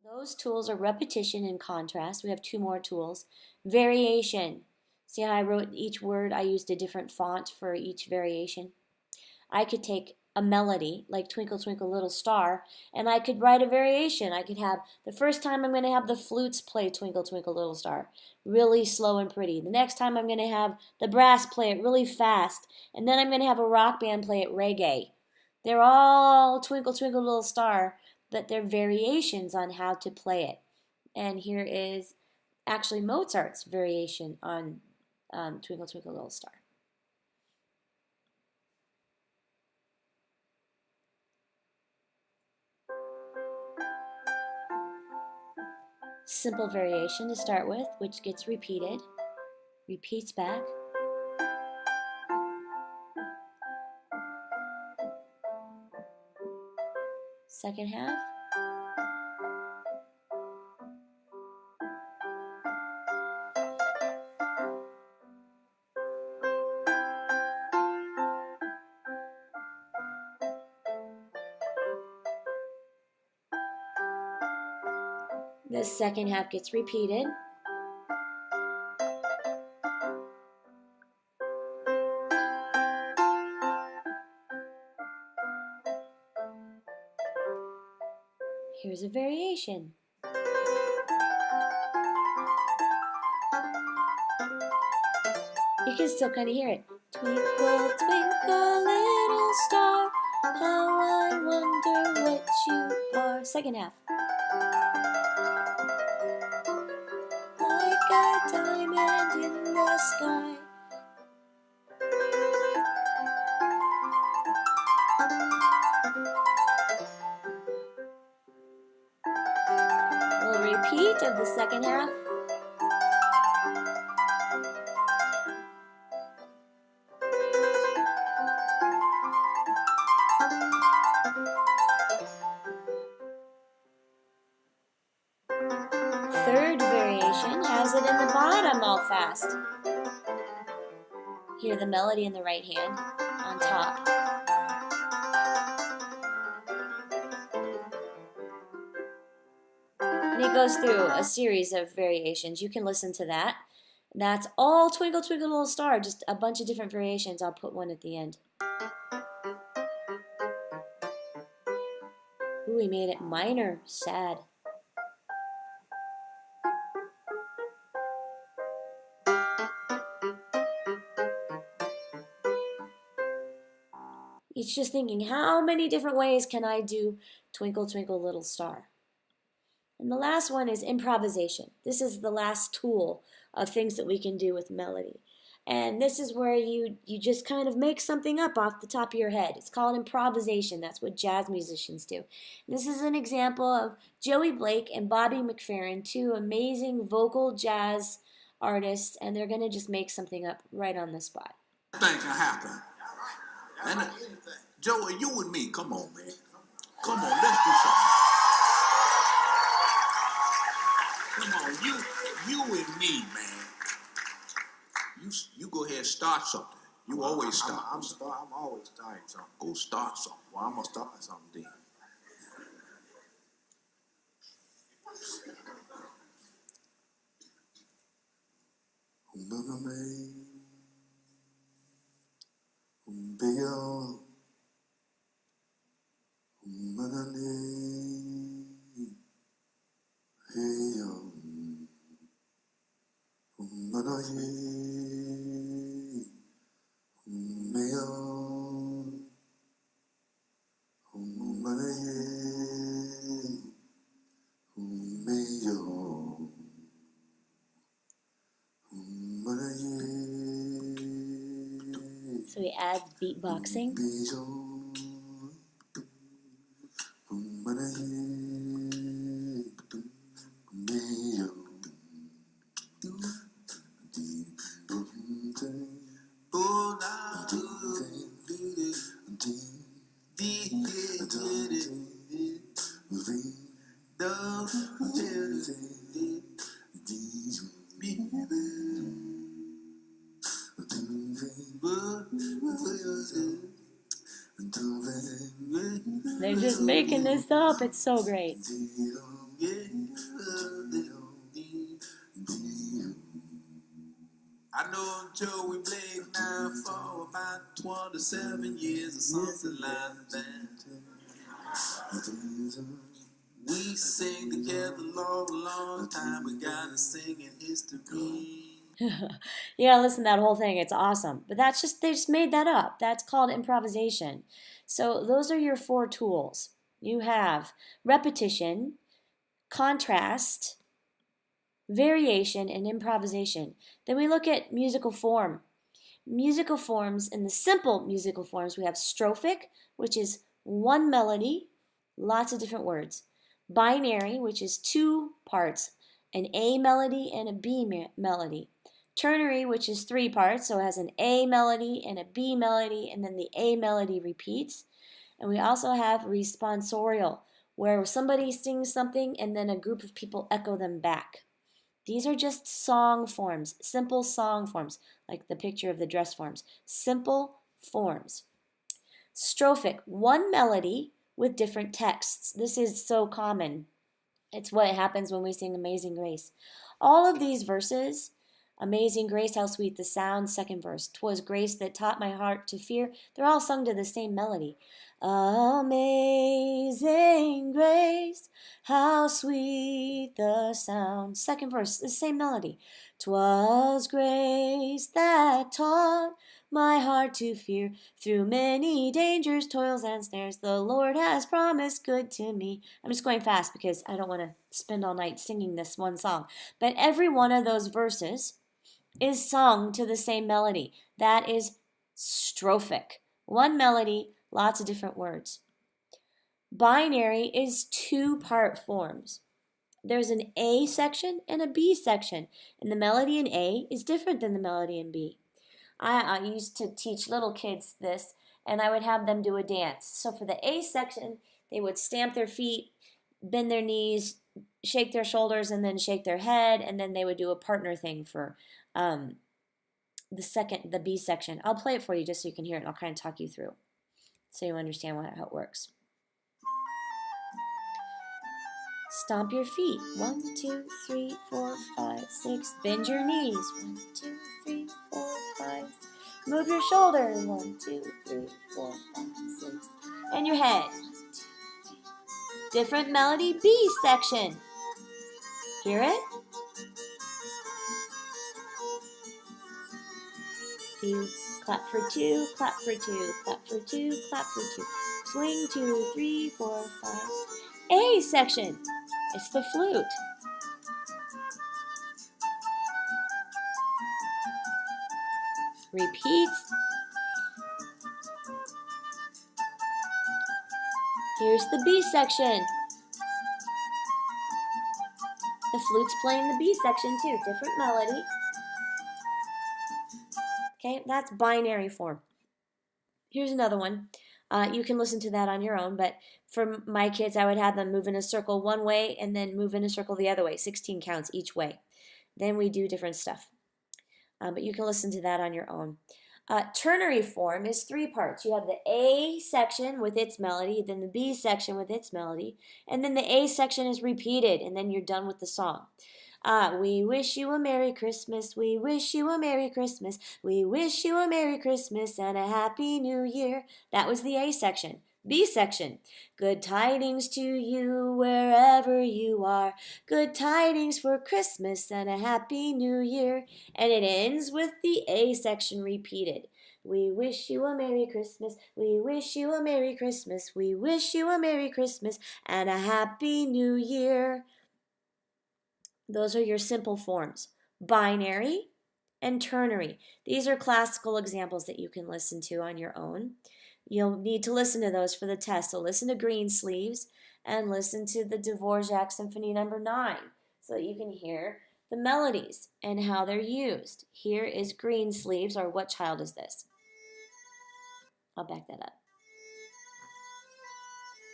Those tools are repetition and contrast. We have two more tools. Variation. See how I wrote each word? I used a different font for each variation. I could take a melody like Twinkle Twinkle Little Star and I could write a variation. I could have the first time I'm going to have the flutes play Twinkle Twinkle Little Star really slow and pretty. The next time I'm going to have the brass play it really fast, and then I'm going to have a rock band play it reggae. They're all Twinkle Twinkle Little Star, but they're variations on how to play it. And here is actually Mozart's variation on Twinkle Twinkle Little Star. Simple variation to start with, which gets repeated, repeats back. Second half. The second half gets repeated. Here's a variation. You can still kind of hear it. Twinkle, twinkle, little star, how I wonder what you are. Second half. Like a diamond in the sky. We'll repeat of the second half. Third variation has it in the bottom all fast. Hear the melody in the right hand on top. And it goes through a series of variations. You can listen to that. That's all Twinkle Twinkle Little Star, just a bunch of different variations. I'll put one at the end. Ooh, we made it minor, sad. It's just thinking, how many different ways can I do Twinkle Twinkle Little Star? And the last one is improvisation. This is the last tool of things that we can do with melody. And this is where you just kind of make something up off the top of your head. It's called improvisation. That's what jazz musicians do. This is an example of Joey Blake and Bobby McFerrin, two amazing vocal jazz artists, and they're going to just make something up right on the spot. Thing can happen. And Joey, you and me, come on, man. Come on, let's do something. Come on, you and me, man. You go ahead and start something. You always start. I'm always starting something. Go start something. Well, I'm gonna start something then. So we add beatboxing. They're just making this up. It's so great. I know Joey Blake now for about 27 years or something like that. We sing together long time. We got a singing history. You gotta listen to that whole thing. It's awesome. But they just made that up. That's called improvisation. So those are your 4 tools. You have repetition, contrast, variation, and improvisation. Then we look at musical form. Musical forms, in the simple musical forms, we have strophic, which is one melody, lots of different words. Binary, which is 2 parts, an A melody and a B melody. Ternary, which is 3 parts, so it has an A melody and a B melody, and then the A melody repeats. And we also have responsorial, where somebody sings something and then a group of people echo them back. These are just song forms, simple song forms, like the picture of the dress forms. Simple forms. Strophic, one melody with different texts. This is so common. It's what happens when we sing Amazing Grace. All of these verses, Amazing Grace, how sweet the sound, second verse, 'twas grace that taught my heart to fear, they're all sung to the same melody. Amazing grace, how sweet the sound. Second verse, the same melody. 'Twas grace that taught my heart to fear. Through many dangers, toils, and snares, the Lord has promised good to me. I'm just going fast because I don't want to spend all night singing this one song. But every one of those verses is sung to the same melody. That is strophic. One melody, lots of different words. Binary is 2-part forms. There's an A section and a B section, and the melody in A is different than the melody in B. I used to teach little kids this, and I would have them do a dance. So for the A section, they would stamp their feet, bend their knees, shake their shoulders, and then shake their head, and then they would do a partner thing for the B section. I'll play it for you just so you can hear it, and I'll kind of talk you through so you understand how it works. Stomp your feet. 1, 2, 3, 4, 5, 6. Bend your knees. 1, 2, 3, 4, 5. Move your shoulders. 1, 2, 3, 4, 5, 6. And your head. 1, 2, 3. Different melody, B section. Hear it? You clap for 2, clap for 2, clap for 2, clap for 2. Swing 2, 3, 4, 5. A section. It's the flute. Repeat. Here's the B section. The flute's playing the B section too, different melody. Okay, that's binary form. Here's another one. You can listen to that on your own, but for my kids, I would have them move in a circle one way and then move in a circle the other way, 16 counts each way. Then we do different stuff. But you can listen to that on your own. Ternary form is 3 parts. You have the A section with its melody, then the B section with its melody, and then the A section is repeated, and then you're done with the song. We wish you a Merry Christmas, we wish you a Merry Christmas, we wish you a Merry Christmas and a Happy New Year. That was the A section. B section, good tidings to you wherever you are, good tidings for Christmas and a Happy New Year. And it ends with the A section repeated. We wish you a Merry Christmas, we wish you a Merry Christmas, we wish you a Merry Christmas and a Happy New Year. Those are your simple forms, binary and ternary. These are classical examples that you can listen to on your own. You'll need to listen to those for the test. So listen to Greensleeves and listen to the Dvorak Symphony No. 9 so that you can hear the melodies and how they're used. Here is Greensleeves, or What Child Is This? I'll back that up.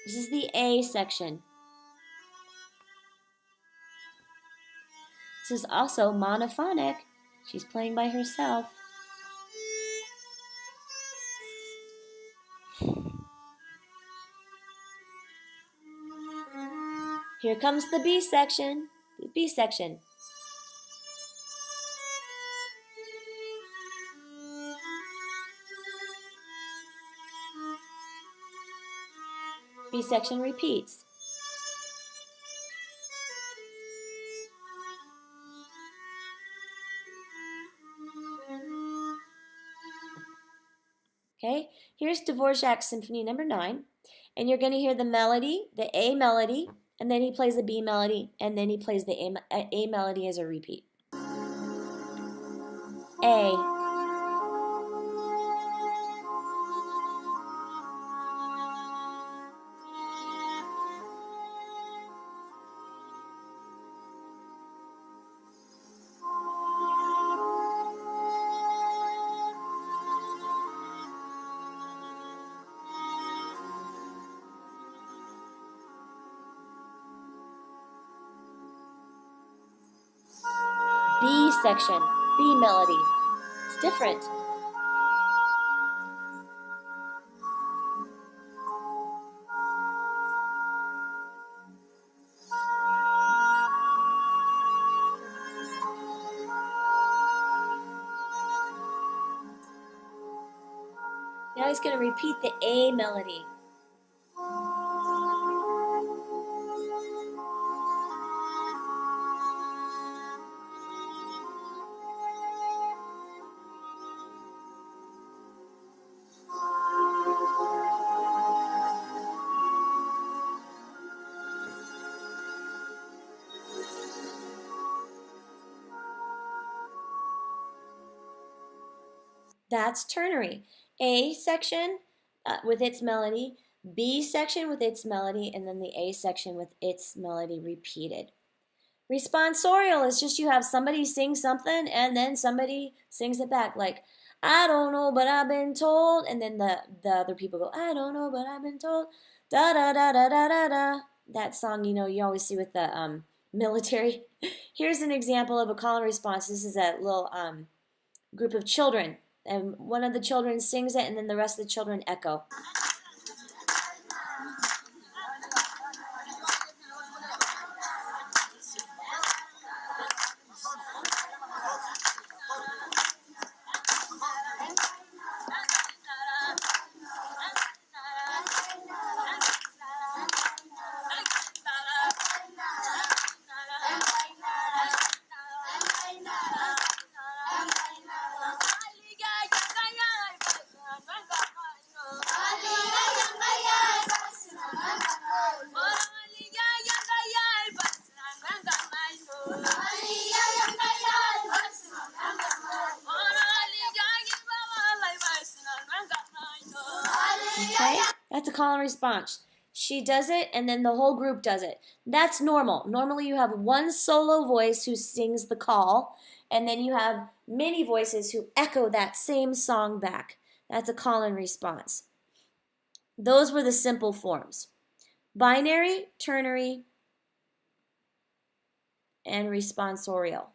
This is the A section. This is also monophonic. She's playing by herself. Here comes the B section. The B section. B section repeats. Okay, here's Dvorak's Symphony Number 9, and you're going to hear the melody, the A melody, and then he plays the B melody, and then he plays the A melody as a repeat. A. B section, B melody. It's different. Now he's going to repeat the A melody. That's ternary. A section with its melody, B section with its melody, and then the A section with its melody repeated. Responsorial is just you have somebody sing something and then somebody sings it back. Like, I don't know, but I've been told. And then the other people go, I don't know, but I've been told. Da da da da da da da. That song, you know, you always see with the military. Here's an example of a call and response. This is a little group of children. And one of the children sings it, and then the rest of the children echo. Okay, that's a call and response. She does it, and then the whole group does it. That's normal. Normally you have one solo voice who sings the call, and then you have many voices who echo that same song back. That's a call and response. Those were the simple forms. Binary, ternary, and responsorial.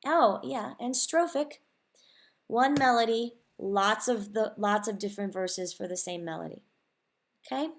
Oh, yeah, and strophic. One melody, lots of different verses for the same melody. Okay?